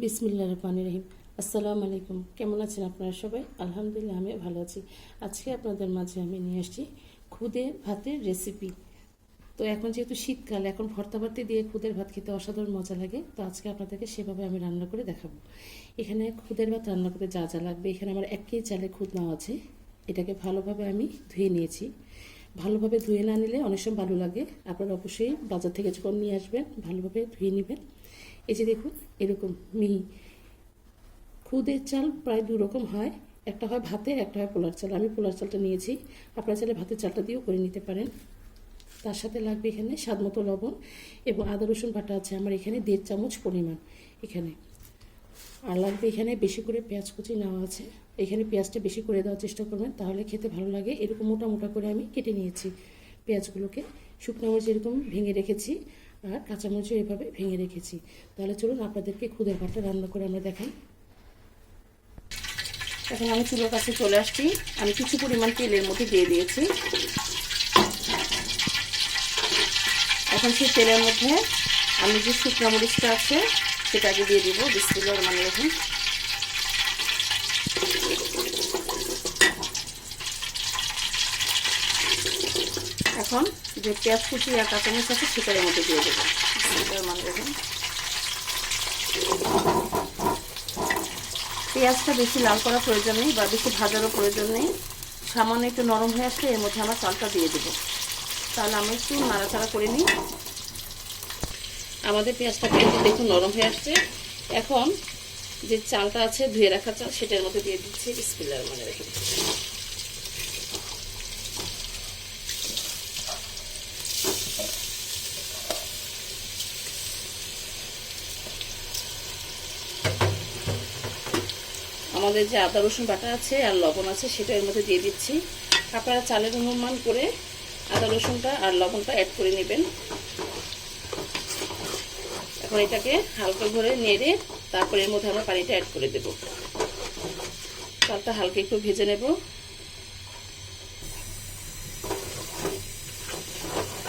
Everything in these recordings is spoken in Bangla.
বিসমিল্লাহির রহমানির রহিম। আসসালামু আলাইকুম। কেমন আছেন আপনারা সবাই? আলহামদুলিল্লাহ আমি ভালো আছি। আজকে আপনাদের মাঝে আমি নিয়ে আসছি খুদে ভাতের রেসিপি। তো এখন যেহেতু শীতকাল, এখন ভর্তা ভর্তি দিয়ে খুদের ভাত খেতে অসাধারণ মজা লাগে। তো আজকে আপনাদেরকে সেভাবে আমি রান্না করে দেখাবো। এখানে খুদের ভাত রান্না করতে যা যা লাগবে, এখানে আমার 1 কেজি চালের খুদ নেওয়া আছে। এটাকে ভালোভাবে আমি ধুয়ে নিয়েছি। ভালোভাবে ধুয়ে না নিলে অনেক সময় ভালো লাগে। আপনারা অবশ্যই বাজার থেকে যখন নিয়ে আসবেন ভালোভাবে ধুয়ে নেবেন। এই যে দেখুন, এরকম মিহি খুদের চাল প্রায় 2 রকম হয়। একটা হয় ভাতের, একটা হয় পোলার চাল। আমি পোলার চালটা নিয়েছি, আপনারা চাইলে ভাতের চালটা দিয়েও করে নিতে পারেন। তার সাথে লাগবে এখানে স্বাদমতো লবণ এবং আদা রসুন বাটা আছে আমার এখানে 1.5 চামচ পরিমাণ এখানে। আর লাগবে এখানে বেশি করে পেঁয়াজ কুচি নেওয়া আছে। এখানে পেঁয়াজটা বেশি করে দেওয়ার চেষ্টা করবেন, তাহলে খেতে ভালো লাগে। এরকম মোটা মোটা করে আমি কেটে নিয়েছি পেঁয়াজগুলোকে। শুকনো মরিচ এরকম ভেঙে রেখেছি, আর কাঁচামরিচও এভাবে ভেঙে রেখেছি। তাহলে চলুন আপনাদেরকে খুদের ভাতটা রান্না করে আমরা দেখাই। এখন আমি চুলোর কাছে চলে আসছি। আমি কিছু পরিমাণ তেলের মধ্যে দিয়ে দিয়েছি। এখন সেই তেলের মধ্যে আমি যে শুকনো মরিচটা আছে সেটা আগে দিয়ে দিব। বিসমিল্লাহির রহমানির রহিম। এখন যে পেঁয়াজ কুচি আর কাঁচামরিচ আছে সেটার মধ্যে দিয়ে দেবো। বিসমিল্লাহির রহমানির রহিম। পেঁয়াজটা বেশি লাল করার প্রয়োজন নেই বা বেশি ভাজারও প্রয়োজন নেই। সামান্য একটু নরম হয়ে আসলে এর মধ্যে আমরা চালটা দিয়ে দেবো। তাহলে আমরা একটু নাড়াচাড়া করে নিই। আমাদের পেঁয়াজটা কিন্তু দেখুন নরম হয়ে আসছে। এখন যে চালটা আছে ধুয়ে রাখা চাল সেটার মধ্যে দিয়ে দিচ্ছি। বিসমিল্লাহির রহমানির রহিম। আমাদের যে আদা রসুন বাটা আছে আর লবণ আছে সেটা এর মধ্যে দিয়ে দিচ্ছি। আপনারা চালের অনুমান করে আদা রসুনটা আর লবণটা অ্যাড করে নেবেন। এখন এটাকে হালকা করে নেড়ে তারপরে এর মধ্যে আমরা পানিটা অ্যাড করে দেব। চালটা হালকা একটু ভেজে নেব।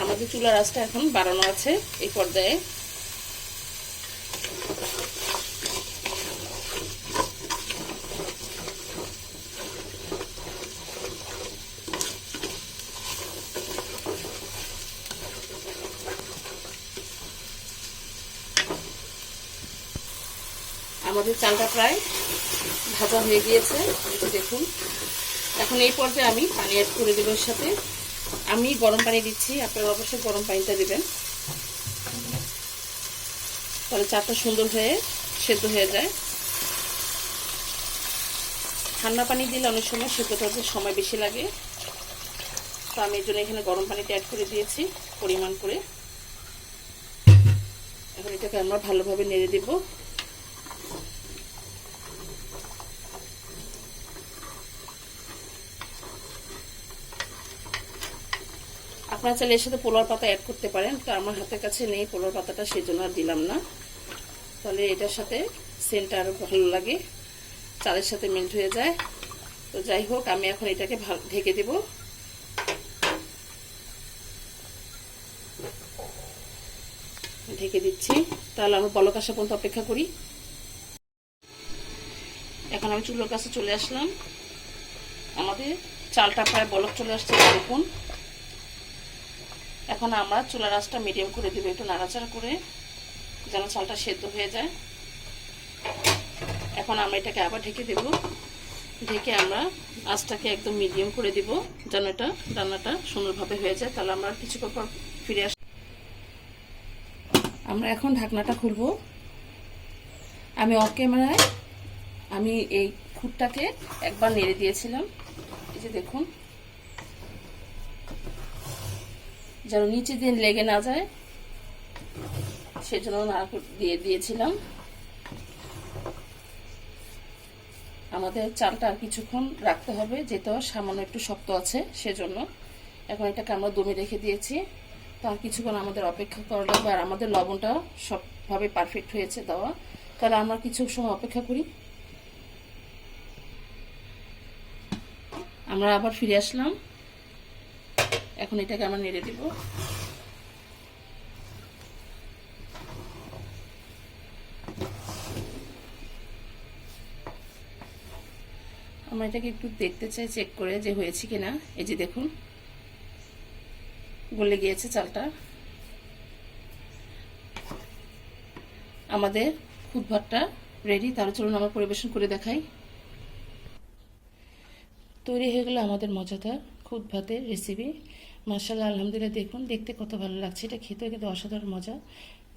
আমাদের চুলার আঁচটা এখন বাড়ানো আছে। এই পর্যায়ে আমাদের চালটা প্রায় ভাজা হয়ে গিয়েছে, দেখুন। এখন এই পর্যায়ে আমি পানি অ্যাড করে দেব। এর সাথে আমি গরম পানি দিচ্ছি, আপনারা অবশ্যই গরম পানিটা দেবেন, তাহলে চালটা সুন্দর হয়ে সেদ্ধ হয়ে যায়। ঠান্ডা পানি দিলে অনেক সময় সেদ্ধ করতে সময় বেশি লাগে, তো আমি এর জন্য এখানে গরম পানিটা অ্যাড করে দিয়েছি পরিমাণ করে। এখন এটাকে আমরা ভালোভাবে নেড়ে দেব। আপনারা চাইলে এর সাথে পোলার পাতা অ্যাড করতে পারেন, তো আমার হাতের কাছে নেই পোলার পাতাটা, সেই জন্য আর দিলাম না। তাহলে এটার সাথে সেন্টটা আরও ভালো লাগে, চালের সাথে মেল্ট হয়ে যায়। তো যাই হোক, আমি এখন এটাকে ঢেকে দেব। ঢেকে দিচ্ছি। তাহলে আমরা বলক আসা পর্যন্ত অপেক্ষা করি। এখন আমি চুলোর কাছে চলে আসলাম। আমাদের চালটা প্রায় বলক চলে আসছে, দেখুন। এখন আমরা চুলার আঁচটা মিডিয়াম করে দেবো, একটু নাড়াচাড়া করে যেন চালটা সেদ্ধ হয়ে যায়। এখন আমরা এটাকে আবার ঢেকে দেব। ঢেকে আমরা আঁচটাকে একদম মিডিয়াম করে দিব যেন এটা রান্নাটা সুন্দরভাবে হয়ে যায়। তাহলে আমরা কিছুক্ষণ পর ফিরে আসি। আমরা এখন ঢাকনাটা খুলব। আমি অফ ক্যামেরায় আমি এই খুঁটটাকে একবার নেড়ে দিয়েছিলাম, এই যে দেখুন, যেন নিচে দিয়ে লেগে না যায়, সেজন্য নাড়া দিয়ে দিয়েছিলাম। আমাদের চালটা আর কিছুক্ষণ রাখতে হবে, যেহেতু সামান্য একটু শক্ত আছে সেজন্য। এখন এটাকে আমরা দমে রেখে দিয়েছি, তার কিছুক্ষণ আমাদের অপেক্ষা করা লাগবে। আর আমাদের লবণটা সবভাবে পারফেক্ট হয়েছে দেওয়া, তাহলে আমরা কিছু সময় অপেক্ষা করি। আমরা আবার ফিরে আসলাম। এখন এটাকে আমরা নেড়ে দিব। আমরা এটাকে একটু দেখতে চাই, চেক করে যে হয়েছে কিনা। এই যে দেখুন, গলে গিয়েছে চালটা। আমাদের খুদ ভাতটা রেডি। তাহলে চলুন আমরা পরিবেশন করে দেখাই। তৈরি হয়ে গেল আমাদের মজাদার খুদ ভাতের রেসিপি। মাশাআল্লাহ, আলহামদুলিল্লাহ। দেখুন, দেখতে কত ভালো লাগছে। এটা খেতেও কিন্তু অসাধারণ মজা।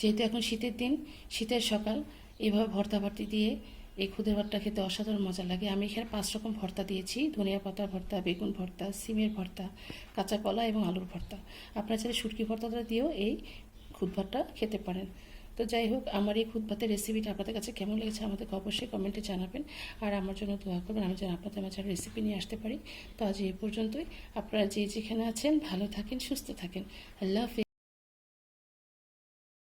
যেহেতু এখন শীতের দিন, শীতের সকাল, এইভাবে ভর্তা ভাতি দিয়ে এই খুদের ভাতটা খেতে অসাধারণ মজা লাগে। আমি এখানে 5 রকম ভর্তা দিয়েছি: ধনিয়া পাতার ভর্তা, বেগুন ভর্তা, সিমের ভর্তা, কাঁচা কলা এবং আলুর ভর্তা। আপনারা চাইলে শুটকি ভর্তাটা দিয়েও এই খুদ ভাতটা খেতে পারেন। তো যাই হোক, আমার এই খুদ ভাতের রেসিপিটা আপনাদের কাছে কেমন লেগেছে আমাদেরকে অবশ্যই কমেন্টে জানাবেন। আর আমার জন্য দোয়া করবেন, আমি যেন আপনাদের মাঝে রেসিপি নিয়ে আসতে পারি। তো আজ এই পর্যন্তই। আপনারা যে যেখানে আছেন ভালো থাকেন, সুস্থ থাকেন। আল্লাহ হাফেজ।